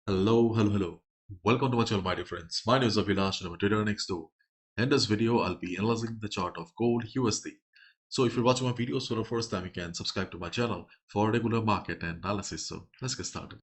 Hello. Welcome to my channel, my dear friends. My name is Avilash and I'm a trader next door. In this video, I'll be analyzing the chart of gold USD. So if you're watching my videos for the first time, you can subscribe to my channel for regular market analysis. So let's get started.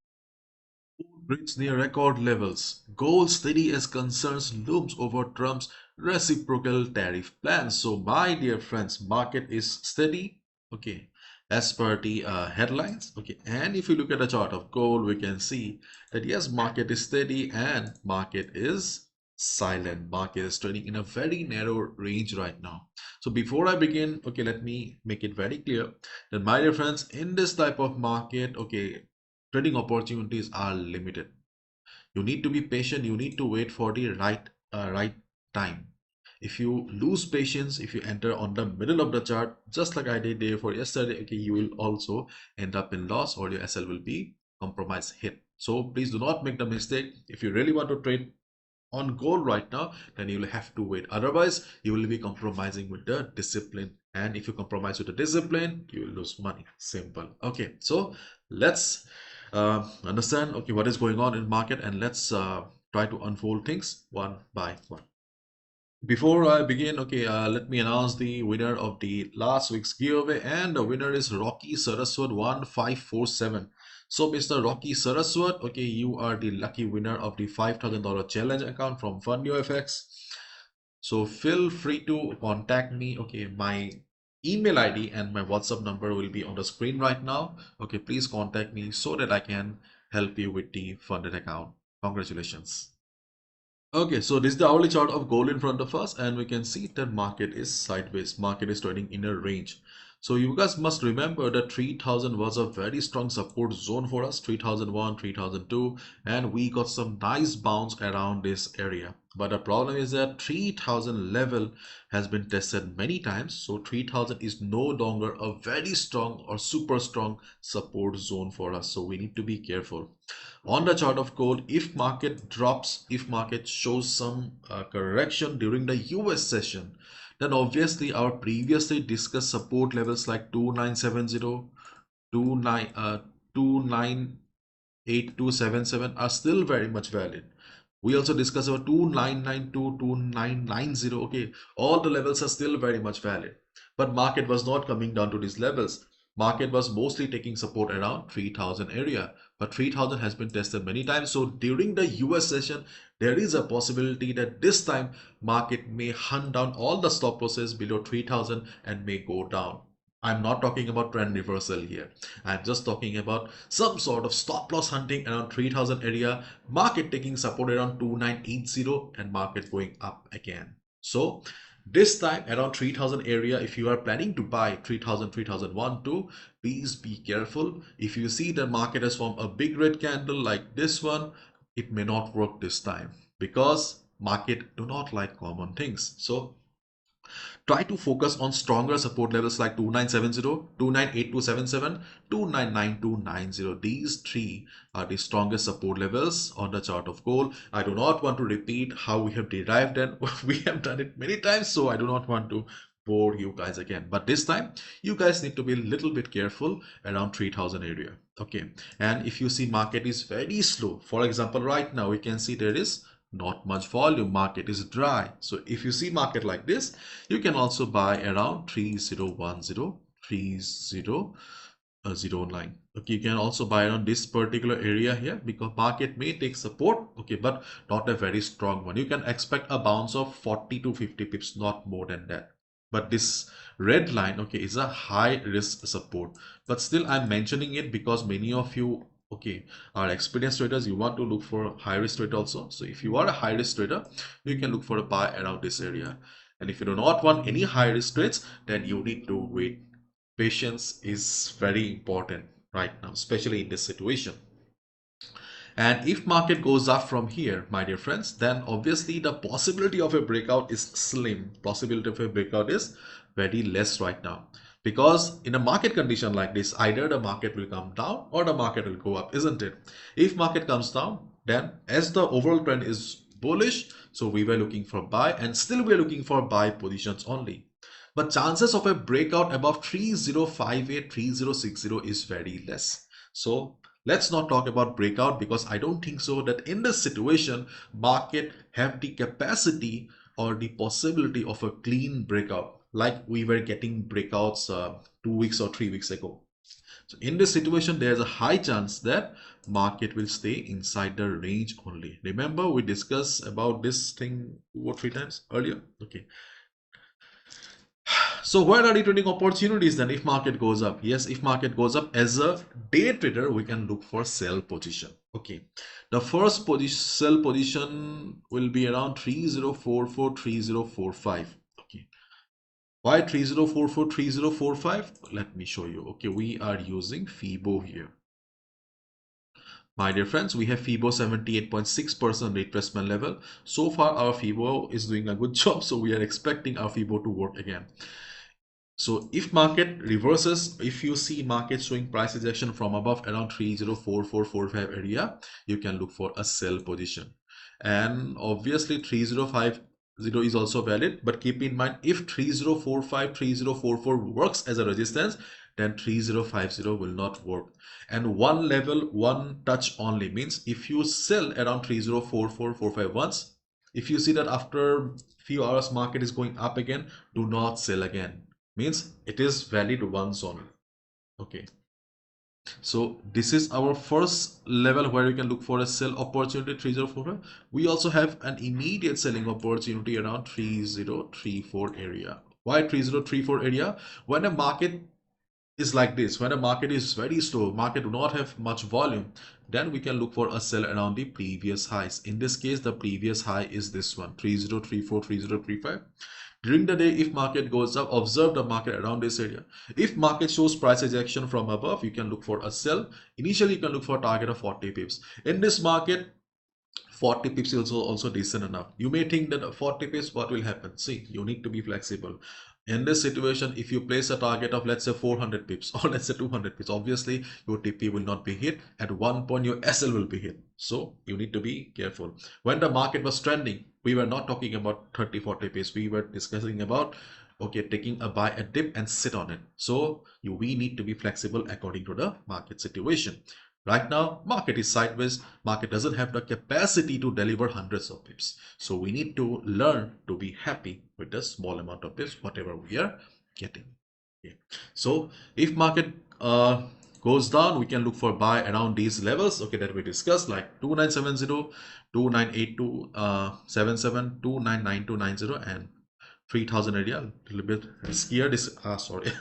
Gold reached near record levels. Gold steady as concerns looms over Trump's reciprocal tariff plans. So my dear friends, market is steady. Okay, as per the headlines. Okay, and if you look at the chart of gold, we can see that yes, market is steady and market is silent. Market is trading in a very narrow range right now. So before I begin, okay, let me make it very clear that my dear friends, in this type of market, okay, trading opportunities are limited. You need to be patient. You need to wait for the right time. If you lose patience, if you enter on the middle of the chart, just like I did there for yesterday, okay, you will also end up in loss or your SL will be compromise hit. So please do not make the mistake. If you really want to trade on gold right now, then you will have to wait. Otherwise, you will be compromising with the discipline. And if you compromise with the discipline, you will lose money. Simple. Okay, so let's understand okay what is going on in market and let's try to unfold things one by one. Before I begin, okay, let me announce the winner of the last week's giveaway, and the winner is Rocky Saraswat 1547. So, Mr. Rocky Saraswat, okay, you are the lucky winner of the $5,000 challenge account from FundUFX. So, feel free to contact me. Okay, my email ID and my WhatsApp number will be on the screen right now. Okay, please contact me so that I can help you with the funded account. Congratulations. Okay, so this is the hourly chart of gold in front of us, and we can see that market is sideways. Market is trading in a range. So you guys must remember that 3000 was a very strong support zone for us, 3001, 3002, and we got some nice bounce around this area. But the problem is that 3000 level has been tested many times. So 3000 is no longer a very strong or super strong support zone for us. So we need to be careful on the chart of gold. If market drops, if market shows some correction during the US session, then obviously our previously discussed support levels like 2970, 298277 are still very much valid. We also discussed about 2992, 2990. Okay, all the levels are still very much valid, but market was not coming down to these levels. Market was mostly taking support around 3000 area, but 3000 has been tested many times. So during the US session, there is a possibility that this time market may hunt down all the stop losses below 3000 and may go down. I'm not talking about trend reversal here. I'm just talking about some sort of stop loss hunting around 3000 area, market taking support around 2980 and market going up again. So this time around 3000 area, if you are planning to buy 3000, 3001, 2, please be careful. If you see the market has formed a big red candle like this one, it may not work this time because market do not like common things. So try to focus on stronger support levels like 2970, 298277, 299290. These three are the strongest support levels on the chart of gold. I do not want to repeat how we have derived and we have done it many times, so I do not want to bore you guys again. But this time, you guys need to be a little bit careful around 3000 area. Okay, and if you see market is very slow, for example, right now we can see there is not much volume, market is dry. So if you see market like this, you can also buy around 3010, 3009. Okay, you can also buy around this particular area here because market may take support, okay, but not a very strong one. You can expect a bounce of 40 to 50 pips, not more than that. But this red line, okay, is a high risk support. But still I'm mentioning it because many of you, okay, are experienced traders. You want to look for high risk trade also. So if you are a high risk trader, you can look for a buy around this area. And if you do not want any high risk trades, then you need to wait. Patience is very important right now, especially in this situation. And if market goes up from here, my dear friends, then obviously the possibility of a breakout is slim. Possibility of a breakout is very less right now. Because in a market condition like this, either the market will come down or the market will go up, isn't it? If market comes down, then as the overall trend is bullish, so we were looking for buy and still we're looking for buy positions only. But chances of a breakout above 3058, 3060 is very less. So Let's not talk about breakout, because I don't think so that in this situation market have the capacity or the possibility of a clean breakout like we were getting breakouts 2 weeks or 3 weeks ago. So in this situation, there's a high chance that market will stay inside the range only. Remember, we discussed about this thing 2 or 3 times earlier. Okay. So where are the trading opportunities then if market goes up? Yes, if market goes up, as a day trader, we can look for sell position. Okay. The first position, sell position will be around 3044, 3045. Okay. Why 3044, 3045? Let me show you. Okay, we are using FIBO here. My dear friends, we have FIBO 78.6% retracement level. So far, our FIBO is doing a good job, so we are expecting our FIBO to work again. So if market reverses, if you see market showing price rejection from above around 304445 area, you can look for a sell position. And obviously 3050 is also valid, but keep in mind, if 3045, 3044 works as a resistance, then 3050 will not work. And one level, one touch only means if you sell around 304445 once, if you see that after few hours market is going up again, do not sell again. Means it is valid once only. Okay. So this is our first level where you can look for a sell opportunity 3045. We also have an immediate selling opportunity around 3034 area. Why 3034 area? When a market is like this, when a market is very slow, market do not have much volume, then we can look for a sell around the previous highs. In this case, the previous high is this one, 3034, 3035. During the day, if market goes up, observe the market around this area. If market shows price rejection from above, you can look for a sell. Initially, you can look for a target of 40 pips. In this market, 40 pips is also decent enough. You may think that 40 pips, what will happen? See, you need to be flexible. In this situation, if you place a target of, let's say, 400 pips or let's say 200 pips, obviously your TP will not be hit. At one point, your SL will be hit. So you need to be careful. When the market was trending, we were not talking about 30, 40 pips. We were discussing about, okay, taking a buy, a dip and sit on it. So we need to be flexible according to the market situation. Right now, market is sideways. Market doesn't have the capacity to deliver hundreds of pips. So we need to learn to be happy with the small amount of pips, whatever we are getting. Okay. So if market goes down, we can look for buy around these levels, okay, that we discussed, like 2970, 2982, 77, 299290, and 3000 area, a little bit riskier, sorry,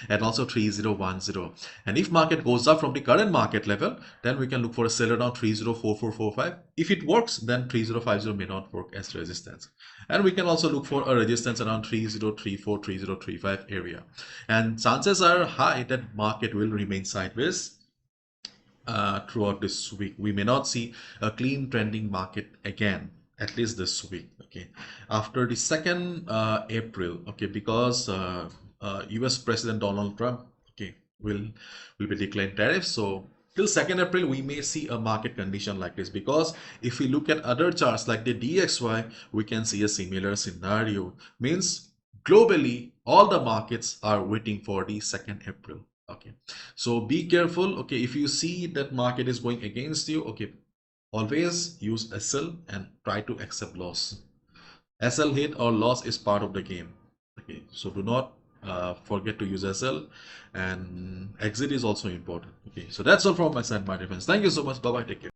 and also 3010. And if market goes up from the current market level, then we can look for a sell around 304445. If it works, then 3050 may not work as resistance. And we can also look for a resistance around 3034, 3035 area. And chances are high that market will remain sideways throughout this week. We may not see a clean trending market again, at least this week. Okay, after the 2nd April, okay, because US President Donald Trump, okay, will be declaring tariffs. So till 2nd April, we may see a market condition like this, because if we look at other charts like the DXY, we can see a similar scenario. Means globally, all the markets are waiting for the 2nd April. Okay, so be careful. Okay, if you see that market is going against you, okay, always use SL and try to accept loss. SL hit or loss is part of the game. Okay, so do not forget to use SL, and exit is also important. Okay, so that's all from my side, my dear friends. Thank you so much. Bye bye. Take care.